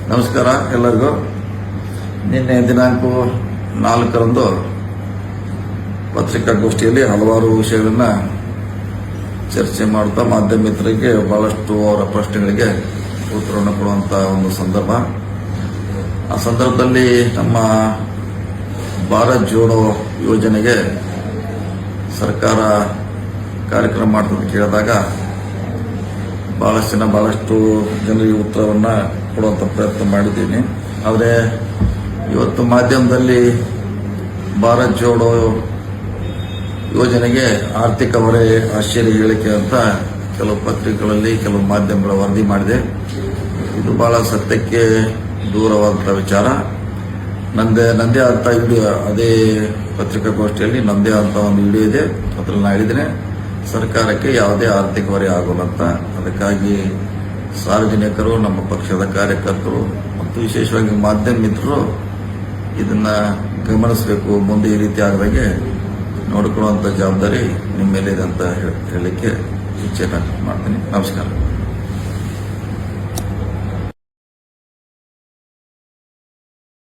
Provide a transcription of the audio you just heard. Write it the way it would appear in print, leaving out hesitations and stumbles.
ನಮಸ್ಕಾರ ಎಲ್ಲರಿಗೂ. ನಿನ್ನೆ ದಿನಾಂಕ 4ರಂದು ಪತ್ರಿಕಾಗೋಷ್ಠಿಯಲ್ಲಿ ಹಲವಾರು ವಿಷಯಗಳನ್ನ ಚರ್ಚೆ ಮಾಡ್ತಾ ಮಾಧ್ಯಮ ಮಿತ್ರರಿಗೆ ಬಹಳಷ್ಟು ಅವರ ಪ್ರಶ್ನೆಗಳಿಗೆ ಉತ್ತರವನ್ನು ಕೊಡುವಂತ ಒಂದು ಸಂದರ್ಭ. ಆ ಸಂದರ್ಭದಲ್ಲಿ ನಮ್ಮ ಭಾರತ್ ಜೋಡೋ ಯೋಜನೆಗೆ ಸರ್ಕಾರ ಕಾರ್ಯಕ್ರಮ ಮಾಡ್ತದೆ ಕೇಳಿದಾಗ ಬಹಳಷ್ಟು ಜನರಿಗೆ ಉತ್ತರವನ್ನ ಕೊಡುವಂತ ಪ್ರಯತ್ನ ಮಾಡಿದ್ದೀನಿ. ಆದರೆ ಇವತ್ತು ಮಾಧ್ಯಮದಲ್ಲಿ ಭಾರತ್ ಜೋಡೋ ಯೋಜನೆಗೆ ಆರ್ಥಿಕ ಹೊರೆ ಆಶ್ಚರ್ಯ ಹೇಳಿಕೆ ಅಂತ ಕೆಲವು ಪತ್ರಿಕೆಗಳಲ್ಲಿ ಕೆಲವು ಮಾಧ್ಯಮಗಳ ವರದಿ ಮಾಡಿದೆ. ಇದು ಬಹಳ ಸತ್ಯಕ್ಕೆ ದೂರವಾದಂಥ ವಿಚಾರ. ನಂದೇ ಅಂತ ವಿಡಿಯೋ, ಅದೇ ಪತ್ರಿಕಾಗೋಷ್ಠಿಯಲ್ಲಿ ನಂದೇ ಅಂತ ಒಂದು ವಿಡಿಯೋ ಇದೆ. ಅದ್ರಲ್ಲಿ ನಾನು ಹೇಳಿದ್ದೇನೆ ಸರ್ಕಾರಕ್ಕೆ ಯಾವುದೇ ಆರ್ಥಿಕ ಹೊರೆ ಆಗೋಲ್ಲ ಅಂತ. ಅದಕ್ಕಾಗಿ ಸಾರ್ವಜನಿಕರು, ನಮ್ಮ ಪಕ್ಷದ ಕಾರ್ಯಕರ್ತರು ಮತ್ತು ವಿಶೇಷವಾಗಿ ಮಾಧ್ಯಮ ಮಿತ್ರರು ಇದನ್ನ ಗಮನಿಸಬೇಕು. ಮುಂದೆ ಈ ರೀತಿ ಆಗದಾಗೆ ನೋಡಿಕೊಳ್ಳುವಂತ ಜವಾಬ್ದಾರಿ ನಿಮ್ಮ ಮೇಲೆ ಇದೆ ಅಂತ ಹೇಳಲಿಕ್ಕೆ ಇಚ್ಛೆ ಮಾಡ್ತೀನಿ. ನಮಸ್ಕಾರ.